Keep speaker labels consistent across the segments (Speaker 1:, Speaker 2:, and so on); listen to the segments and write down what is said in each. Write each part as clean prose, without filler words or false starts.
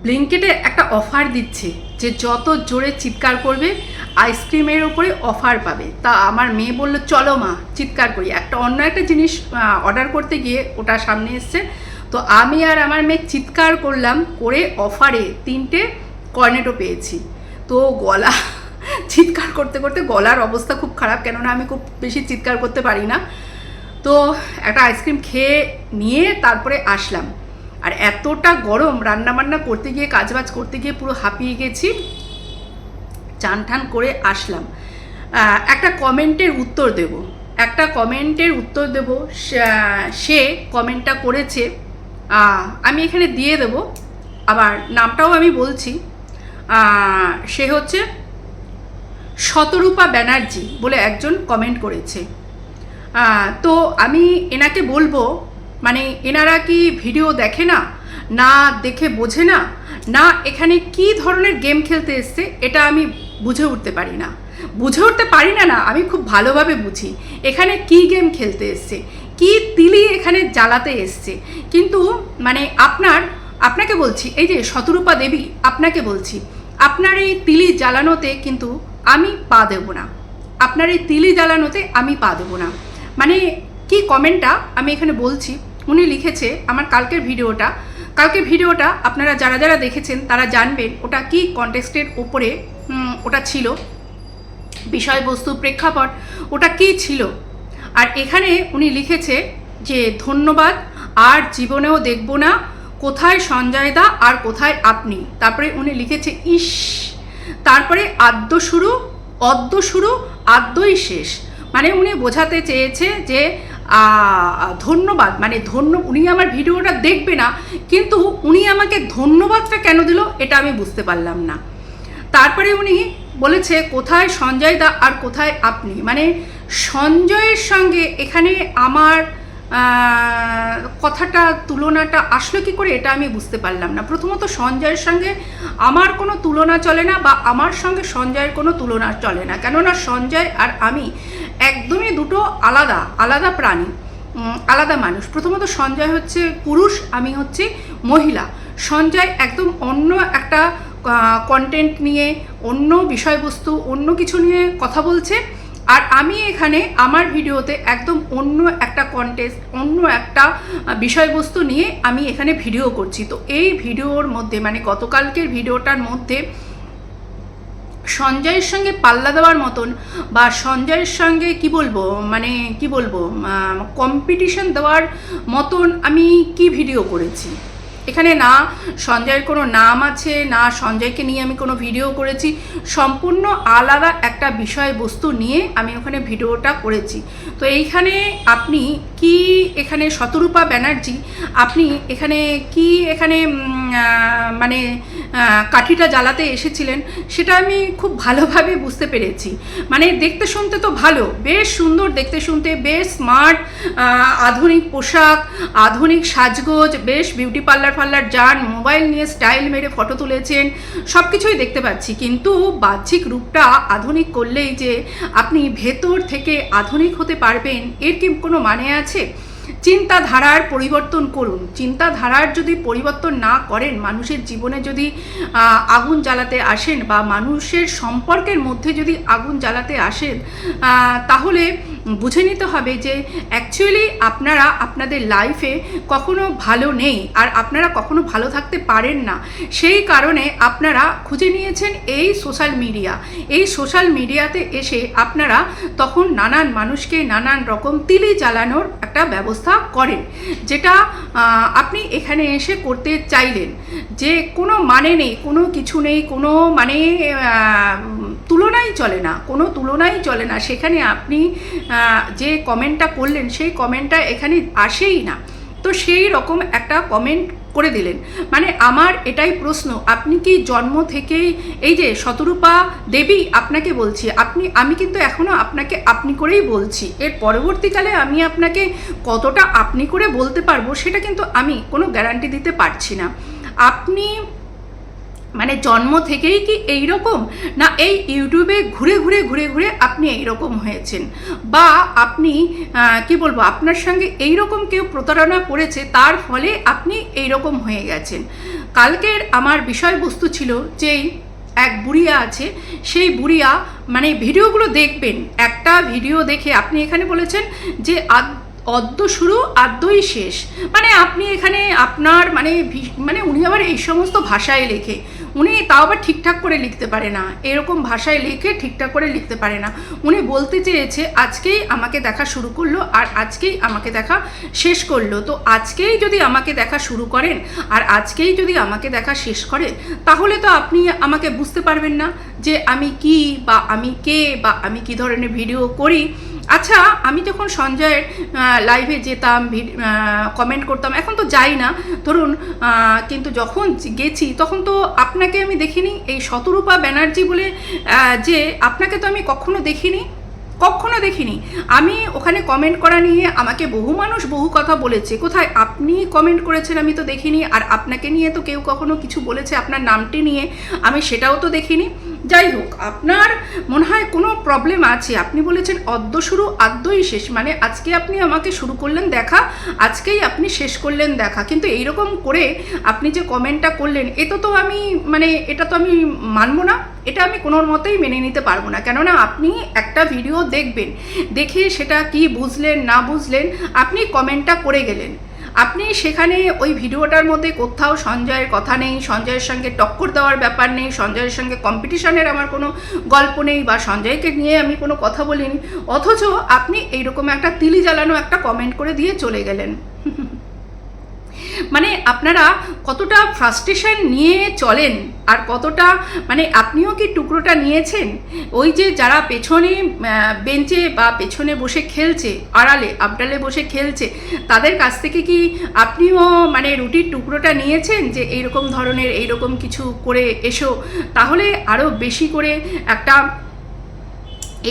Speaker 1: ব্লিঙ্কিটে একটা অফার দিচ্ছে যে যত জোরে চিৎকার করবে আইসক্রিমের ওপরে অফার পাবে। তা আমার মেয়ে বলল চলো মা চিৎকার করি। অন্য একটা জিনিস অর্ডার করতে গিয়ে ওটা সামনে এসছে, তো আমি আর আমার মেয়ে চিৎকার করলাম, করে অফারে 3টে কর্নেটো পেয়েছি। তো গলা চিৎকার করতে করতে গলার অবস্থা খুব খারাপ, কেননা আমি খুব বেশি চিৎকার করতে পারি না। তো একটা আইসক্রিম খেয়ে নিয়ে তারপরে আসলাম। আর এতটা গরম, রান্নাবান্না করতে গিয়ে কাজবাজ করতে গিয়ে পুরো হাঁপিয়ে গেছি। চান ঠান করে আসলাম। একটা কমেন্টের উত্তর দেব। সে কমেন্টটা করেছে, আমি এখানে দিয়ে দেব, আবার নামটাও আমি বলছি। সে হচ্ছে শতরূপা ব্যানার্জি বলে একজন কমেন্ট করেছে। তো আমি এনাকে বলবো, মানে এনারা কি ভিডিও দেখে না, না দেখে বোঝে না, না এখানে কি ধরনের গেম খেলতে এসছে এটা আমি বুঝে উঠতে পারি না। না, আমি খুব ভালোভাবে বুঝি এখানে কি গেম খেলতে এসছে, কি তিলি এখানে জ্বালাতে এসছে। কিন্তু মানে আপনাকে বলছি, এই যে শতরূপা দেবী, আপনাকে বলছি, আপনার এই তিলি জ্বালানোতে কিন্তু আমি পা দেব না। মানে কি কমেন্টটা আমি এখানে বলছি। উনি লিখেছে আমার কালকের ভিডিওটা আপনারা যারা যারা দেখেছেন তারা জানবেন ওটা কি কনটেক্সটের উপরে ওটা ছিল, বিষয়বস্তু প্রেক্ষাপট ওটা কি ছিল। আর এখানে উনি লিখেছে যে ধন্যবাদ, আর জীবনেও দেখব না, কোথায় সঞ্জয় দা আর কোথায় আপনি। তারপরে উনি লিখেছে ইস, তারপরে আদ্য শুরু আদ্যই শেষ। মানে উনি বোঝাতে চেয়েছে যে ধন্যবাদ, মানে উনি আমার ভিডিওটা দেখবে না, কিন্তু উনি আমাকে ধন্যবাদটা কেন দিল এটা আমি বুঝতে পারলাম না। তারপরে উনি বলেছে কোথায় সঞ্জয় দা আর কোথায় আপনি। মানে সঞ্জয়ের সঙ্গে এখানে আমার কথাটা তুলনাটা আসলো কি করে এটা আমি বুঝতে পারলাম না। প্রথমত সঞ্জয়ের সঙ্গে আমার কোনো তুলনা চলে না, বা আমার সঙ্গে সঞ্জয়ের কোনো তুলনা চলে না, কেননা সঞ্জয় আর আমি একদমই দুটো আলাদা প্রাণী, আলাদা মানুষ। প্রথমত সঞ্জয় হচ্ছে পুরুষ, আমি হচ্ছি মহিলা। সঞ্জয় একদম অন্য একটা কন্টেন্ট নিয়ে, অন্য বিষয়বস্তু, অন্য কিছু নিয়ে কথা বলছে, আর আমি এখানে আমার ভিডিওতে একদম অন্য একটা কন্টেন্ট, অন্য একটা বিষয়বস্তু নিয়ে আমি এখানে ভিডিও করছি। তো এই ভিডিওর মধ্যে, মানে গতকালকের ভিডিওটার মধ্যে সঞ্জয়ের সঙ্গে পাল্লা দেওয়ার মতন, বা সঞ্জয়ের সঙ্গে কি বলবো কম্পিটিশন দেওয়ার মতন আমি কি ভিডিও করেছি। এখানে না সঞ্জয়ের কোনো নাম আছে, না সঞ্জয়কে নিয়ে আমি কোনো ভিডিও করেছি, সম্পূর্ণ আলাদা একটা বিষয়বস্তু নিয়ে আমি ওখানে ভিডিওটা করেছি। তো এইখানে আপনি কি, এখানে শতরূপা ব্যানার্জি আপনি এখানে মানে কাঠিটা জ্বালাতে এসেছিলেন, সেটা আমি খুব ভালোভাবে বুঝতে পেরেছি। মানে দেখতে শুনতে তো ভালো, বেশ সুন্দর দেখতে শুনতে, বেশ স্মার্ট, আধুনিক পোশাক, আধুনিক সাজগোজ, বেশ বিউটি পার্লার যান, মোবাইল নিয়ে স্টাইল মেরে ফটো তুলেছেন, সব কিছুই দেখতে পাচ্ছি। কিন্তু বাহ্যিক রূপটা আধুনিক করলেই যে আপনি ভেতর থেকে আধুনিক হতে পারবেন এর কি কোনো মানে আছে? চিন্তাধারার পরিবর্তন করুন। চিন্তাধারার যদি পরিবর্তন না করেন, মানুষের জীবনে যদি আগুন জ্বালাতে আসেন, বা মানুষের সম্পর্কের মধ্যে যদি আগুন জ্বালাতে আসেন, তাহলে বুঝে নিতে হবে যে অ্যাকচুয়ালি আপনারা আপনাদের লাইফে কখনো ভালো নেই, আর আপনারা কখনো ভালো থাকতে পারেন না। সেই কারণে আপনারা খুঁজে নিয়েছেন এই সোশ্যাল মিডিয়াতে এসে আপনারা তখন নানান মানুষকে নানান রকম তিলি জ্বালানোর একটা ব্যবস্থা করেন, যেটা আপনি এখানে এসে করতে চাইলেন। যে কোনো মানে নেই, কোনো কিছু নেই, কোনো মানে তুলনাই চলে না। সেখানে আপনি যে কমেন্টটা করলেন সেই কমেন্টটা এখানে আসেই না। তো সেই রকম একটা কমেন্ট করে দিলেন। মানে আমার এটাই প্রশ্ন, আপনি কি জন্ম থেকেই, এই যে শতরূপা দেবী আপনাকে বলছি, আমি কিন্তু এখনও আপনাকে আপনি করেই বলছি। এর পরবর্তীকালে আমি আপনাকে কতটা আপনি করে বলতে পারবো সেটা কিন্তু আমি কোনো গ্যারান্টি দিতে পারছি না। আপনি মানে জন্ম থেকেই কি এই রকম, না এই ইউটিউবে ঘুরে ঘুরে ঘুরে ঘুরে আপনি এই রকম হয়েছেন, বা আপনি কি বলবো, আপনার সঙ্গে এই রকম কেউ প্রতারণা করেছে, তার ফলে আপনি এই রকম হয়ে গেছেন। কালকের আমার বিষয়বস্তু ছিল যে এক বুড়িয়া আছে, সেই বুড়িয়া মানে ভিডিওগুলো দেখবেন, একটা ভিডিও দেখে আপনি এখানে বলেছেন যে অদ্য শুরু আদ্যই শেষ, মানে আপনি এখানে আপনার মানে উনি আবার এই সমস্ত ভাষায় লেখে, উনি তাও আবার ঠিকঠাক করে লিখতে পারে না, এরকম ভাষায় লিখে ঠিকঠাক করে লিখতে পারে না। উনি বলতে চেয়েছে আজকেই আমাকে দেখা শুরু করলো আর আজকেই আমাকে দেখা শেষ করলো, তো আজকেই যদি আমাকে দেখা শুরু করেন আর আজকেই যদি আমাকে দেখা শেষ করেন, তাহলে তো আপনি আমাকে বুঝতে পারবেন না যে আমি কি, বা আমি কে, বা আমি কি ধরনের ভিডিও করি। আচ্ছা, আমি যখন সঞ্জয়ের লাইভে যেতাম, কমেন্ট করতাম, এখন তো যাই না ধরুন, কিন্তু যখন গেছি তখন তো আপনাকে আমি দেখিনি, এই শতরূপা ব্যানার্জি বলে যে আপনাকে তো আমি কখনো দেখিনি। আমি ওখানে কমেন্ট করা নিয়ে আমাকে বহু মানুষ বহু কথা বলেছে, কোথায় আপনি কমেন্ট করেছেন আমি তো দেখিনি, আর আপনাকে নিয়ে তো কেউ কখনো কিছু বলেছে আপনার নামটি নিয়ে, আমি সেটাও তো দেখিনি। যাই হোক, আপনার মনে হয় কোনো প্রবলেম আছে, আপনি বলেছেন অদ্য শুরু আদ্যই শেষ, মানে আজকে আপনি আমাকে শুরু করলেন দেখা, আজকেই আপনি শেষ করলেন দেখা, কিন্তু এইরকম করে আপনি যে কমেন্টটা করলেন, এটা তো আমি এটা তো আমি মানবো না, এটা আমি কোনো মতেই মেনে নিতে পারবো না। কেননা আপনি একটা ভিডিও দেখবেন, দেখে সেটা কি বুঝলেন না বুঝলেন, আপনি কমেন্টটা করে গেলেন, আপনি সেখানে ওই ভিডিওটার মধ্যে কোথাও সঞ্জয়ের কথা নেই, সঞ্জয়ের সঙ্গে টক্কর দেওয়ার ব্যাপার নেই, সঞ্জয়ের সঙ্গে কম্পিটিশনের আমার কোনো গল্প নেই, বা সঞ্জয়কে নিয়ে আমি কোনো কথা বলিনি, অথচ আপনি এইরকম একটা তিলি জ্বালানো একটা কমেন্ট করে দিয়ে চলে গেলেন। মানে আপনারা কতটা ফ্রাস্ট্রেশন নিয়ে চলেন, আর কতটা মানে আপনিও কি টুকরোটা নিয়েছেন? ওই যে যারা পেছনে বেঞ্চে বা পেছনে বসে খেলছে, আড়ালে আবডালে বসে খেলছে, তাদের কাছ থেকে কি আপনিও মানে রুটির টুকরোটা নিয়েছেন যে এইরকম ধরনের এইরকম কিছু করে এসো, তাহলে আরও বেশি করে একটা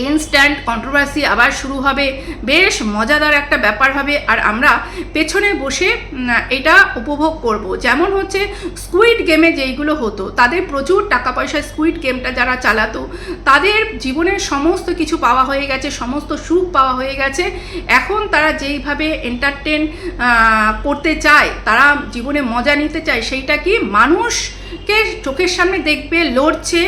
Speaker 1: ইনস্ট্যান্ট কন্ট্রোভার্সি আবার শুরু হবে, বেশ মজাদার একটা ব্যাপার হবে, আর আমরা পেছনে বসে এটা উপভোগ করব। যেমন হচ্ছে স্কুইড গেমে যেইগুলো হতো, তাদের প্রচুর টাকা পয়সা, স্কুইড গেমটা যারা চালাতো তাদের জীবনের সমস্ত কিছু পাওয়া হয়ে গেছে, সমস্ত সুখ পাওয়া হয়ে গেছে, এখন তারা যেইভাবে এন্টারটেন করতে চায়, তারা জীবনে মজা নিতে চায়, সেইটা কি মানুষকে চোখের সামনে দেখবে লড়ছে,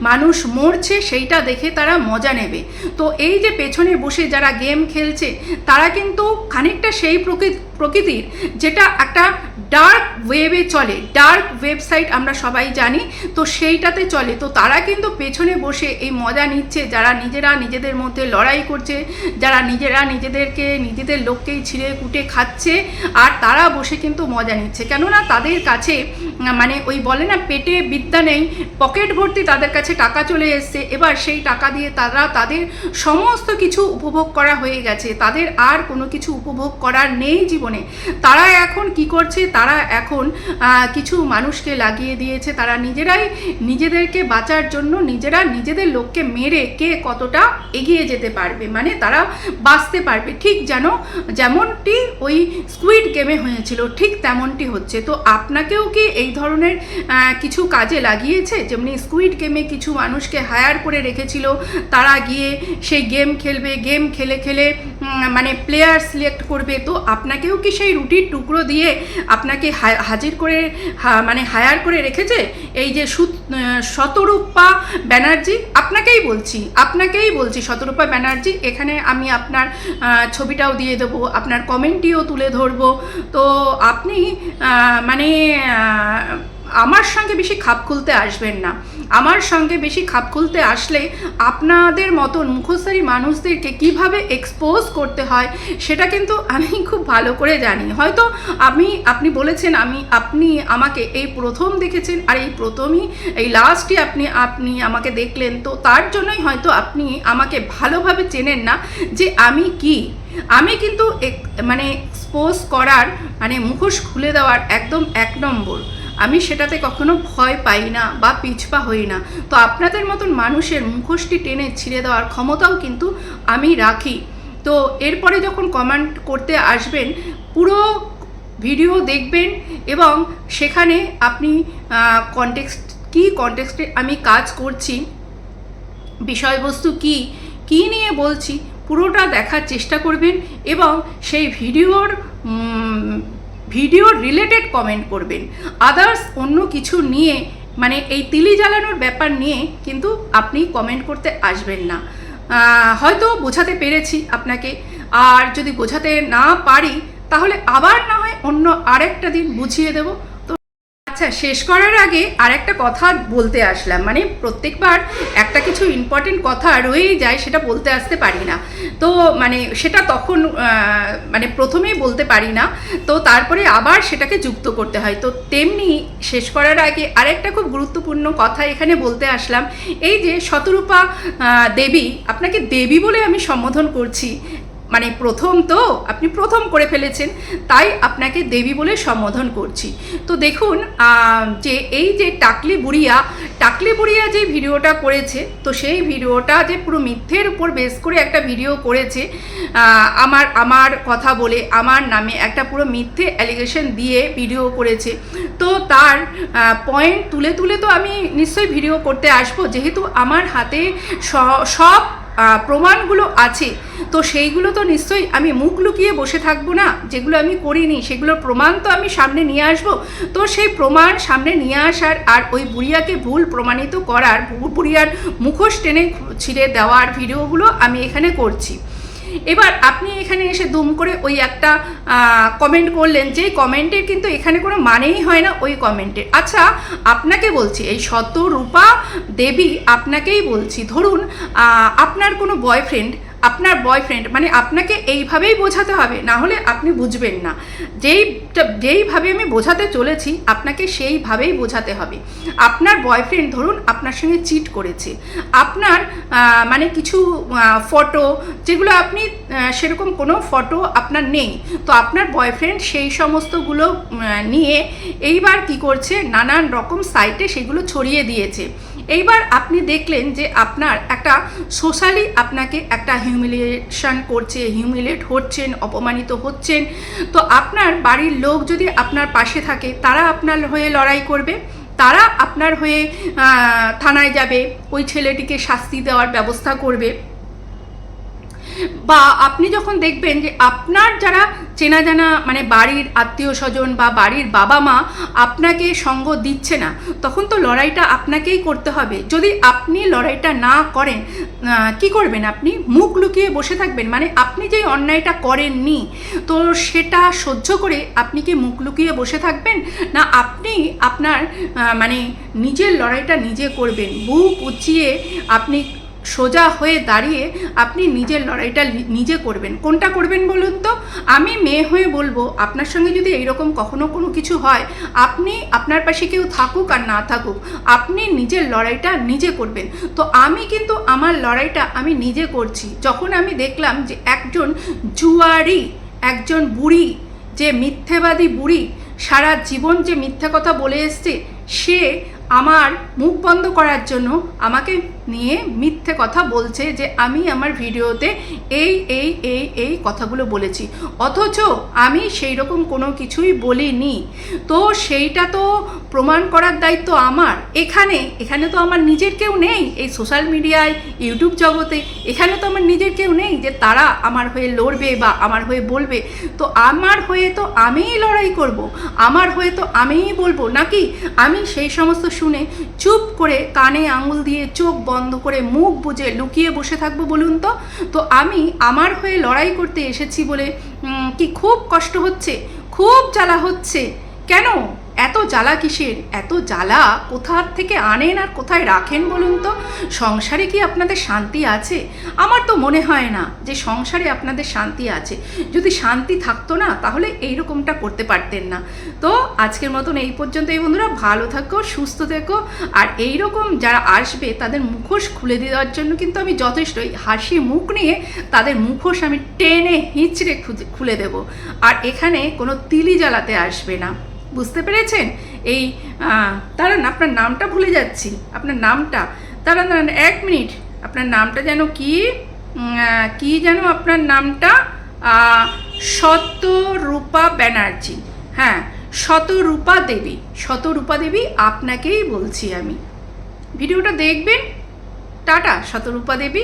Speaker 1: মানুষ মরছে, সেইটা দেখে তারা মজা নেবে। তো এই যে পেছনে বসে যারা গেম খেলছে, তারা কিন্তু খানিকটা সেই প্রকৃতির যেটা একটা ডার্ক ওয়েবে চলে, ডার্ক ওয়েবসাইট আমরা সবাই জানি, তো সেইটাতে চলে, তো তারা কিন্তু পেছনে বসে এই মজা নিচ্ছে, যারা নিজেরা নিজেদের মধ্যে লড়াই করছে, যারা নিজেরা নিজেদের লোককেই ছিঁড়ে কুটে খাচ্ছে, আর তারা বসে কিন্তু মজা নিচ্ছে। কেননা তাদের কাছে মানে ওই বলে না, পেটে বিদ্যা নেই, পকেট ভর্তি তাদের কাছে টাকা চলে এসছে, এবার সেই টাকা দিয়ে তারা তাদের সমস্ত কিছু উপভোগ করা হয়ে গেছে, তাদের আর কোনো কিছু উপভোগ করার নেই জীবনে। তারা এখন কি করছে, তারা এখন কিছু মানুষকে লাগিয়ে দিয়েছে, তারা নিজেরাই নিজেদেরকে বাঁচার জন্য নিজেরা নিজেদের লোককে মেরে কে কতটা এগিয়ে যেতে পারবে, মানে তারা বাঁচতে পারবে, ঠিক যেমনটি ওই স্কুইড গেমে হয়েছিল, ঠিক তেমনটি হচ্ছে। তো আপনাকেও কি এই ধরনের কিছু কাজে লাগিয়েছে? যেমনি স্কুইড গেমে কিছু মানুষকে হায়ার করে রেখেছিল, তারা গিয়ে সেই গেম খেলবে, গেম খেলে খেলে মানে প্লেয়ার সিলেক্ট করবে, তো আপনাকেও কি সেই রুটির টুকরো দিয়ে আপনাকে হাজির করে মানে হায়ার করে রেখেছে এই যে শতরূপা ব্যানার্জি? আপনাকেই বলছি শতরূপা ব্যানার্জি, এখানে আমি আপনার ছবিটাও দিয়ে দেবো, আপনার কমেন্টটিও তুলে ধরবো। তো আপনি মানে আমার সঙ্গে বেশি খাপ খুলতে আসবেন না। আমার সঙ্গে বেশি খাপ খুলতে আসলে আপনাদের মতন মুখোশধারী মানুষদেরকে কিভাবে এক্সপোজ করতে হয় সেটা কিন্তু আমি খুব ভালো করে জানি। হয়তো আপনি বলেছেন আপনি আমাকে এই প্রথম দেখেছেন, আর এই প্রথমই এই লাস্টই আপনি আমাকে দেখলেন, তো তার জন্যই হয়তো আপনি আমাকে ভালোভাবে চেনেন না যে আমি কি। আমি কিন্তু মানে এক্সপোজ করার মানে মুখোশ খুলে দেওয়ার একদম 1 নম্বর, আমি সেটাতে কখনো ভয় পাই না বা পিছপা হই না। তো আপনাদের মতন মানুষের মুখোশটি টেনে ছিঁড়ে দেওয়ার ক্ষমতাও কিন্তু আমি রাখি। তো এরপরে যখন কমেন্ট করতে আসবেন, পুরো ভিডিও দেখবেন এবং সেখানে আপনি কি কনটেক্সটে আমি কাজ করছি, বিষয়বস্তু কি কি নিয়ে বলছি, পুরোটা দেখার চেষ্টা করবেন এবং সেই ভিডিওর রিলেটেড কমেন্ট করবেন। আদার্স অন্য কিছু নিয়ে মানে এই তিলি জ্বালানোর ব্যাপার নিয়ে কিন্তু আপনি কমেন্ট করতে আসবেন না। হয়তো বোঝাতে পেরেছি আপনাকে, আর যদি বোঝাতে না পারি তাহলে আবার না হয় অন্য আরেকটা দিন বুঝিয়ে দেব। আচ্ছা, শেষ করার আগে আর একটা কথা বলতে আসলাম, মানে প্রত্যেকবার একটা কিছু ইম্পর্টেন্ট কথা রয়েই যায়, সেটা বলতে আসতে পারি না। তো মানে সেটা তখন মানে প্রথমেই বলতে পারি না, তো তারপরে আবার সেটাকে যুক্ত করতে হয়। তো তেমনি শেষ করার আগে আরেকটা খুব গুরুত্বপূর্ণ কথা এখানে বলতে আসলাম। এই যে শতরূপা দেবী, আপনাকে দেবী বলে আমি সম্বোধন করছি, মানে প্রথম তো আপনি প্রথম করে ফেলেছেন, তাই আপনাকে দেবী বলে সম্বোধন করছি। তো দেখুন যে এই যে টাকলি বুড়িয়া যে ভিডিওটা করেছে, তো সেই ভিডিওটা যে পুরো মিথ্যের উপর বেস করে একটা ভিডিও করেছে, আমার কথা বলে আমার নামে একটা পুরো মিথ্যে অ্যালিগেশন দিয়ে ভিডিও করেছে। তো তার পয়েন্ট তুলে তুলে তো আমি নিশ্চয়ই ভিডিও করতে আসবো, যেহেতু আমার হাতে সব প্রমাণগুলো আছে, তো সেইগুলো তো নিশ্চয়ই আমি মুখ লুকিয়ে বসে থাকবো না। যেগুলো আমি করিনি সেগুলোর প্রমাণ তো আমি সামনে নিয়ে আসবো। তো সেই প্রমাণ সামনে নিয়ে আসার আর ওই বুড়িয়াকে ভুল প্রমাণিত করার, বুড়িয়ার মুখোশ টেনে ছিঁড়ে দেওয়ার ভিডিওগুলো আমি এখানে করছি। এবার আপনি এখানে এসে দুম করে ওই একটা কমেন্ট করলেন, যেই কমেন্টের কিন্তু এখানে কোনো মানেই হয় না ওই কমেন্টের। আচ্ছা, আপনাকে বলছি, এই শতরূপা দেবী আপনাকেই বলছি, ধরুন আপনার কোনো বয়ফ্রেন্ড মানে আপনাকে এইভাবেই বোঝাতে হবে, না হলে আপনি বুঝবেন না। যেইভাবে আমি বোঝাতে চলেছি আপনাকে সেইভাবেই বোঝাতে হবে। আপনার বয়ফ্রেন্ড ধরুন আপনার সঙ্গে চিট করেছে, আপনার মানে কিছু ফটো, যেগুলো আপনি সেরকম কোনো ফটো আপনার নেই, তো আপনার বয়ফ্রেন্ড সেই সমস্তগুলো নিয়ে এইবার কি করছে, নানান রকম সাইটে সেগুলো ছড়িয়ে দিয়েছে। এইবার আপনি দেখলেন যে আপনার একটা সোশ্যালি আপনাকে একটা হিউমিলেট হচ্ছেন, অপমানিত হচ্ছেন। তো আপনার বাড়ির লোক যদি আপনার পাশে থাকে, তারা আপনার হয়ে লড়াই করবে, তারা আপনার হয়ে থানায় যাবে, ওই ছেলেটিকে শাস্তি দেওয়ার ব্যবস্থা করবে। বা আপনি যখন দেখবেন যে আপনার যারা চেনা জানা মানে বাড়ির আত্মীয় স্বজন বা বাড়ির বাবা মা আপনাকে সঙ্গ দিচ্ছে না, তখন তো লড়াইটা আপনাকেই করতে হবে। যদি আপনি লড়াইটা না করেন, কি করবেন? আপনি মুখ লুকিয়ে বসে থাকবেন, মানে আপনি যেই অন্যায়টা করেননি তো সেটা সহ্য করে আপনি কি মুখ লুকিয়ে বসে থাকবেন? না আপনি আপনার মানে নিজের লড়াইটা নিজে করবেন, বুক উঁচিয়ে আপনি সোজা হয়ে দাঁড়িয়ে আপনি নিজের লড়াইটা নিজে করবেন। কোনটা করবেন বলুন তো? আমি মেয়ে হয়ে বলবো, আপনার সঙ্গে যদি এইরকম কখনো কোনো কিছু হয়, আপনি আপনার পাশে কেউ থাকুক আর না থাকুক, আপনি নিজের লড়াইটা নিজে করবেন। তো আমি কিন্তু আমার লড়াইটা আমি নিজে করছি। যখন আমি দেখলাম যে একজন জুয়ারি, একজন বুড়ি, যে মিথ্যেবাদী বুড়ি, সারা জীবন যে মিথ্যে কথা বলে এসছে, সে আমার মুখ বন্ধ করার জন্য আমাকে নিয়ে মিথ্যে কথা বলছে যে আমি আমার ভিডিওতে এই কথাগুলো বলেছি, অথচ আমি সেই রকম কোনো কিছুই বলিনি। তো সেইটা তো প্রমাণ করার দায়িত্ব আমার। এখানে তো আমার নিজের কেউ নেই, এই সোশ্যাল মিডিয়ায়, ইউটিউব জগতে এখানে তো আমার নিজের কেউ নেই যে তারা আমার হয়ে লড়বে বা আমার হয়ে বলবে। তো আমার হয়ে তো আমিই লড়াই করব, আমার হয়ে তো আমিই বলবো, নাকি আমি সেই সমস্ত শুনে চুপ করে কানে আঙুল দিয়ে চোখ বন্ধ করে মুখ বুজে লুকিয়ে বসে থাকবো বলুন তো? তো আমি আমার হয়ে লড়াই করতে এসেছি বলে কি খুব কষ্ট হচ্ছে, খুব জ্বালা হচ্ছে। কেন এত জ্বালা কিসের? এত জ্বালা কোথার থেকে আনেন আর কোথায় রাখেন বলুন তো? সংসারে কি আপনাদের শান্তি আছে? আমার তো মনে হয় না যে সংসারে আপনাদের শান্তি আছে। যদি শান্তি থাকতো না তাহলে এইরকমটা করতে পারতেন না। তো আজকের মতন এই পর্যন্তই বন্ধুরা, ভালো থাকো, সুস্থ থেকো। আর এইরকম যারা আসবে তাদের মুখোশ খুলে দেওয়ার জন্য কিন্তু আমি যথেষ্টই হাসি মুখ নিয়ে তাদের মুখোশ আমি টেনে হিঁচড়ে খুলে দেব। আর এখানে কোনো তিলি জ্বালাতে আসবে না, বুঝতে পেরেছেন? এই দাঁড়ান, আপনার নামটা ভুলে যাচ্ছি, আপনার নামটা দাঁড়ান 1 মিনিট। আপনার নামটা যেন কি যেন আপনার নামটা? শতরূপা ব্যানার্জি। হ্যাঁ, শতরূপা দেবী, শতরূপা দেবী আপনাকেই বলছি আমি। ভিডিওটা দেখবেন। টাটা শতরূপা দেবী।